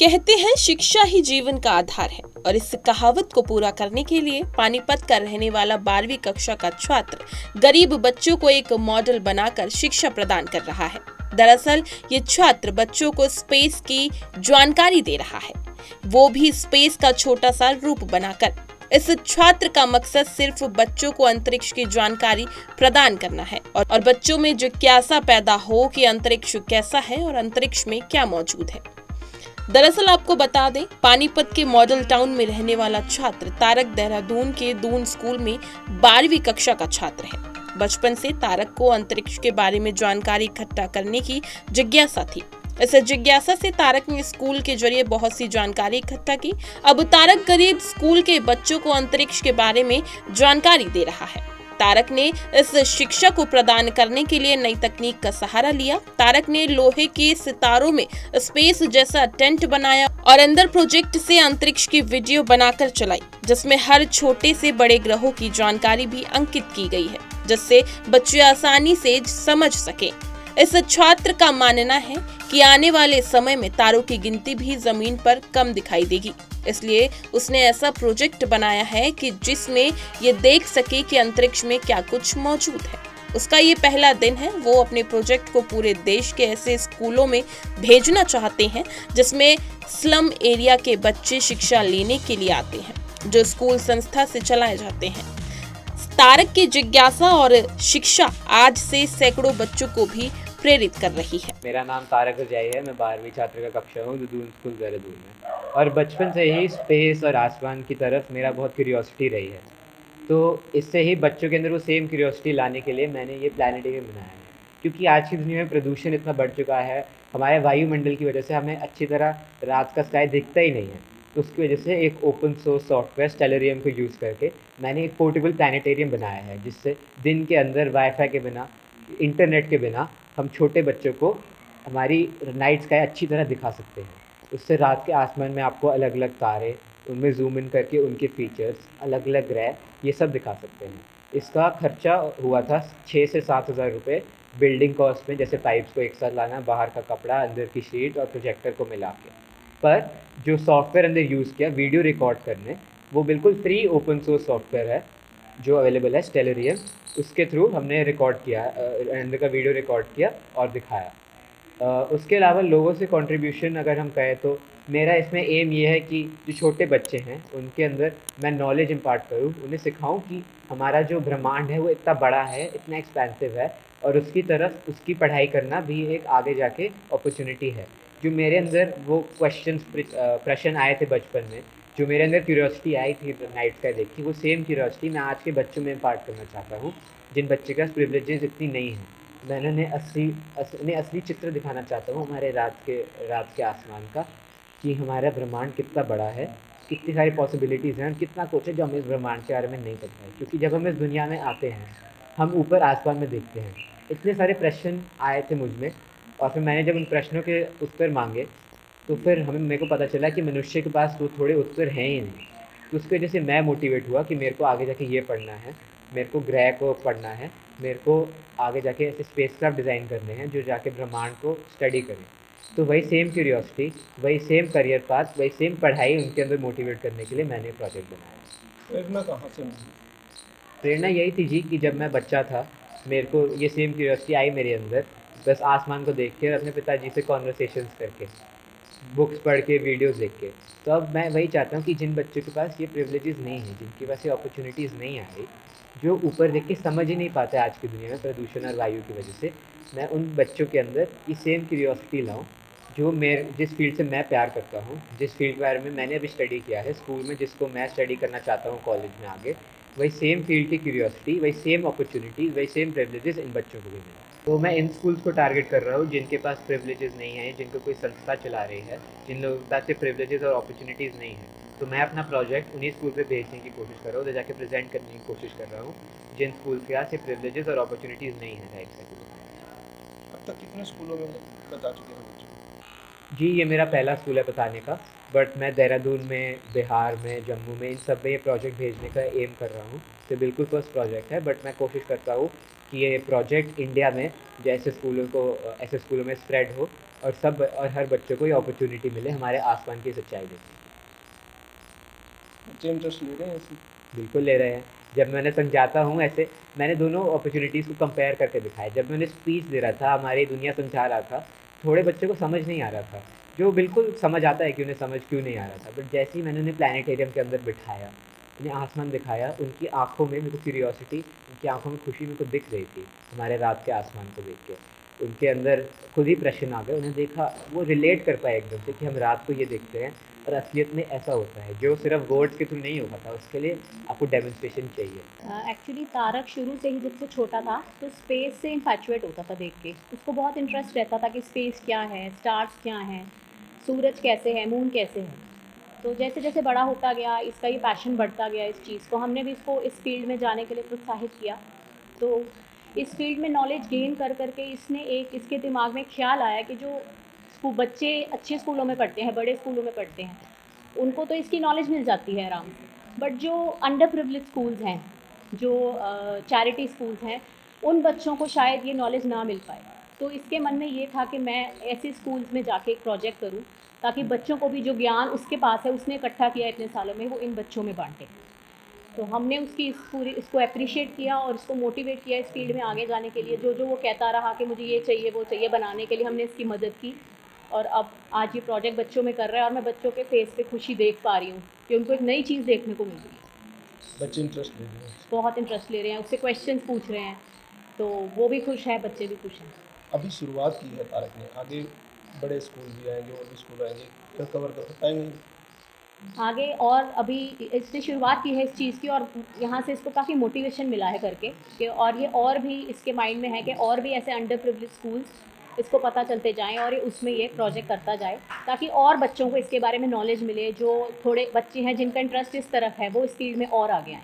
कहते हैं शिक्षा ही जीवन का आधार है और इस कहावत को पूरा करने के लिए पानीपत का रहने वाला 12वीं कक्षा का छात्र गरीब बच्चों को एक मॉडल बनाकर शिक्षा प्रदान कर रहा है। दरअसल ये छात्र बच्चों को स्पेस की जानकारी दे रहा है, वो भी स्पेस का छोटा सा रूप बनाकर। इस छात्र का मकसद सिर्फ बच्चों को अंतरिक्ष की जानकारी प्रदान करना है और बच्चों में जिज्ञासा पैदा हो कि अंतरिक्ष कैसा है और अंतरिक्ष में क्या मौजूद है। दरअसल आपको बता दें, पानीपत के मॉडल टाउन में रहने वाला छात्र तारक देहरादून के दून स्कूल में 12वीं कक्षा का छात्र है। बचपन से तारक को अंतरिक्ष के बारे में जानकारी इकट्ठा करने की जिज्ञासा थी। इस जिज्ञासा से तारक ने स्कूल के जरिए बहुत सी जानकारी इकट्ठा की। अब तारक गरीब स्कूल के बच्चों को अंतरिक्ष के बारे में जानकारी दे रहा है। तारक ने इस शिक्षा को प्रदान करने के लिए नई तकनीक का सहारा लिया। तारक ने लोहे के सितारों में स्पेस जैसा टेंट बनाया और अंदर प्रोजेक्ट से अंतरिक्ष की वीडियो बनाकर चलाई, जिसमें हर छोटे से बड़े ग्रहों की जानकारी भी अंकित की गई है, जिससे बच्चे आसानी से समझ सके। इस छात्र का मानना है कि आने वाले समय में तारों की गिनती भी जमीन पर कम दिखाई देगी, इसलिए उसने ऐसा प्रोजेक्ट बनाया है कि जिसमें ये देख सके कि अंतरिक्ष में क्या कुछ मौजूद है। उसका ये पहला दिन है। वो अपने प्रोजेक्ट को पूरे देश के ऐसे स्कूलों में भेजना चाहते हैं जिसमें स्लम एरिया के बच्चे शिक्षा लेने के लिए आते हैं, जो स्कूल संस्था से चलाए जाते हैं। तारक की जिज्ञासा और शिक्षा आज से सैकड़ों बच्चों को भी प्रेरित कर रही है। मेरा नाम तारक रजाई है। मैं 12वीं छात्र का कक्षा हूँ दून स्कूल देहरादून में, और बचपन से ही स्पेस और आसमान की तरफ मेरा बहुत क्यूरियोसिटी रही है। तो इससे ही बच्चों के अंदर वो सेम क्यूरियोसिटी लाने के लिए मैंने ये प्लानिटेरियम बनाया है। क्योंकि आज की दुनिया में प्रदूषण इतना बढ़ चुका है, हमारे वायुमंडल की वजह से हमें अच्छी तरह रात का स्काई दिखता ही नहीं है। तो उसकी वजह से एक ओपन सोर्स सॉफ्टवेयर स्टेलेरियम को यूज़ करके मैंने एक पोर्टेबल प्लानिटेरियम बनाया है, जिससे दिन के अंदर वाईफाई के बिना, इंटरनेट के बिना हम छोटे बच्चों को हमारी नाइट स्काई अच्छी तरह दिखा सकते हैं। उससे रात के आसमान में आपको अलग अलग तारे, उनमें जूम इन करके उनके फीचर्स, अलग अलग ग्रह, ये सब दिखा सकते हैं। इसका खर्चा हुआ था 6 से 7 हज़ार रुपये बिल्डिंग कॉस्ट में, जैसे पाइप्स को एक साथ लाना, बाहर का कपड़ा, अंदर की शीट और प्रोजेक्टर को मिला के। पर जो सॉफ्टवेयर अंदर यूज़ किया वीडियो रिकॉर्ड करने, वो बिल्कुल फ्री ओपन सोर्स सॉफ्टवेयर है जो अवेलेबल है, स्टेलेरियम। उसके थ्रू हमने रिकॉर्ड किया, अंदर का वीडियो रिकॉर्ड किया और दिखाया। उसके अलावा लोगों से कंट्रीब्यूशन अगर हम कहें तो मेरा इसमें एम ये है कि जो छोटे बच्चे हैं उनके अंदर मैं नॉलेज इम्पार्ट करूँ, उन्हें सिखाऊं कि हमारा जो ब्रह्मांड है वो इतना बड़ा है, इतना एक्सपेंसिव है, और उसकी तरफ उसकी पढ़ाई करना भी एक आगे जाके अपॉर्चुनिटी है। जो मेरे अंदर वो प्रश्न आए थे बचपन में, जो मेरे अंदर क्यूरियोसिटी आई थी नाइट स्काई देख के, वो सेम क्यूरियोसिटी मैं आज के बच्चों में इम्पार्ट करना चाहता हूँ, जिन बच्चे के पास प्रिविलेजेस इतनी नहीं हैं। मैं उन्हें असली चित्र दिखाना चाहता हूँ हमारे रात के आसमान का, कि हमारा ब्रह्मांड कितना बड़ा है, कितनी सारी पॉसिबिलिटीज़ हैं, कितना कुछ है जो हम इस ब्रह्मांड के बारे में नहीं पता है। क्योंकि जब हम इस दुनिया में आते हैं, हम ऊपर आसमान में देखते हैं, इतने सारे प्रश्न आए थे मुझ में, और फिर मैंने जब उन प्रश्नों के उत्तर मांगे तो फिर मेरे को पता चला कि मनुष्य के पास वो थोड़े उत्तर हैं ही नहीं। तो उसकी वजह से मैं मोटिवेट हुआ कि मेरे को आगे जाके ये पढ़ना है, मेरे को ग्रह को पढ़ना है, मेरे को आगे जाके ऐसे स्पेसक्राफ्ट डिज़ाइन करने हैं जो जाके ब्रह्मांड को स्टडी करें। तो वही सेम क्यूरियोसिटी, वही सेम करियर पाथ, वही सेम पढ़ाई उनके अंदर मोटिवेट करने के लिए मैंने प्रोजेक्ट बनाया। प्रेरणा कहाँ से मिली? प्रेरणा यही थी जी कि जब मैं बच्चा था, मेरे को ये सेम क्यूरियोसिटी आई मेरे अंदर, बस आसमान को देख के और अपने पिताजी से कॉन्वर्सेशंस करके, बुक्स पढ़ के, वीडियोस देख के। तो अब मैं वही चाहता हूँ कि जिन बच्चों के पास ये प्रिविलेजेस नहीं हैं, जिनके पास ये अपॉर्चुनिटीज़ नहीं आ रही, जो ऊपर देख के समझ ही नहीं पाते आज की दुनिया में प्रदूषण और वायु की वजह से, मैं उन बच्चों के अंदर ये सेम क्यूरियोसिटी लाऊं जो जिस फील्ड से मैं प्यार करता हूँ, जिस फील्ड के बारे में मैंने अभी स्टडी किया है स्कूल में, जिसको मैं स्टडी करना चाहता हूँ कॉलेज में आगे, वही सेम फील्ड की क्यूरियोसिटी, वही सेम अपॉर्चुनिटीज़, वही सेम प्रिविलेजेस इन बच्चों को भी मिले। तो मैं इन स्कूल्स को टारगेट कर रहा हूँ जिनके पास प्रिविलेजेस नहीं हैं, जिनको कोई संस्था चला रही है, जिन लोगों के पास प्रिविलेजेस और अपॉर्चुनिटीज़ नहीं है। तो मैं अपना प्रोजेक्ट उन्हीं स्कूल पे भेजने की कोशिश कर रहा हूँ, उधर जाके प्रेजेंट करने की कोशिश कर रहा हूँ, जिन स्कूल के पास प्रिविलेजेस और अपॉर्चुनिटीज़ नहीं है राइट साइड। अब तक कितने स्कूलों में बता चुके हैं बच्चों? जी, ये मेरा पहला स्कूल है बताने का, बट मैं देहरादून में, बिहार में, जम्मू में, इन सब में ये प्रोजेक्ट भेजने का एम कर रहा हूँ। तो बिल्कुल फर्स्ट प्रोजेक्ट है, बट मैं कोशिश करता हूँ कि ये प्रोजेक्ट इंडिया में जो ऐसे स्कूलों में स्प्रेड हो और हर बच्चों को ये अपॉर्चुनिटी मिले हमारे आसमान की सच्चाई देखने की। बच्चे इंटरेस्ट ले रहे हैं ऐसे? बिल्कुल ले रहे हैं। जब मैंने समझाता हूँ ऐसे, मैंने दोनों अपॉर्चुनिटीज़ को कंपेयर करके दिखाया। जब मैंने स्पीच दे रहा था, हमारी दुनिया समझा रहा था, थोड़े बच्चों को समझ नहीं आ रहा था, जो बिल्कुल समझ आता है कि उन्हें समझ क्यों नहीं आ रहा था। बट जैसे ही मैंने उन्हें प्लैनेटेरियम के अंदर बिठाया, उन्हें आसमान दिखाया, उनकी आँखों में मेरे को क्यूरियोसिटी, उनकी आँखों में खुशी मेरे को दिख रही थी, हमारे रात के आसमान को देख के। उनके अंदर खुद ही प्रश्न आ गए, उन्हें देखा, वो रिलेट कर पाए एकदम से कि हम रात को ये देखते हैं और असलियत में ऐसा होता है, जो सिर्फ वर्ड्स के थ्रू नहीं हो पाता, उसके लिए आपको डेमोन्स्ट्रेशन चाहिए। एक्चुअली तारक शुरू से ही जब से छोटा था तो स्पेस से इन्फैचुएट होता था देख के। उसको बहुत इंटरेस्ट रहता था कि स्पेस क्या है, स्टार्स क्या हैं, सूरज कैसे है, मून कैसे है। तो जैसे जैसे बड़ा होता गया इसका ये पैशन बढ़ता गया इस चीज़ को। हमने भी इसको इस फील्ड में जाने के लिए प्रोत्साहित किया। तो इस फील्ड में नॉलेज गेन कर करके इसके दिमाग में ख्याल आया कि जो बच्चे अच्छे स्कूलों में पढ़ते हैं, बड़े स्कूलों में पढ़ते हैं, उनको तो इसकी नॉलेज मिल जाती है आराम से। बट जो अंडर प्रिविलेज स्कूल्स हैं, जो चैरिटी स्कूल्स हैं, उन बच्चों को शायद ये नॉलेज ना मिल पाए। तो इसके मन में ये था कि मैं ऐसे स्कूल्स में जाके एक प्रोजेक्ट करूं ताकि बच्चों को भी जो ज्ञान उसके पास है, उसने इकट्ठा किया इतने सालों में, वो इन बच्चों में बांटे। तो हमने इसको अप्रिशिएट किया और इसको मोटिवेट किया इस फील्ड में आगे जाने के लिए। जो वो कहता रहा कि मुझे ये चाहिए वो चाहिए, बनाने के लिए हमने इसकी मदद की। और अब आज ये प्रोजेक्ट बच्चों में कर रहा है और मैं बच्चों के फेस पे खुशी देख पा रही हूँ कि उनको एक नई चीज़ देखने को मिल रही है। बच्चे इंटरेस्ट ले रहे हैं? बहुत इंटरेस्ट ले रहे हैं, उससे क्वेश्चंस पूछ रहे हैं, तो वो भी खुश है, बच्चे भी खुश हैं। अभी शुरुआत की है तारक ने, आगे बड़े स्कूल भी आएंगे और भी स्कूल आएंगे, फिर कवर कर पाएंगे आगे। और अभी इसने शुरुआत की है इस चीज़ की और यहाँ से इसको काफ़ी मोटिवेशन मिला है करके कि और ये और भी इसके माइंड में है कि और भी ऐसे अंडर प्रिविलेज स्कूल्स इसको पता चलते जाएं और ये उसमें ये प्रोजेक्ट करता जाए ताकि और बच्चों को इसके बारे में नॉलेज मिले। जो थोड़े बच्चे हैं जिनका इंटरेस्ट इस तरफ है, वो इस फील्ड में और आगे आएँ।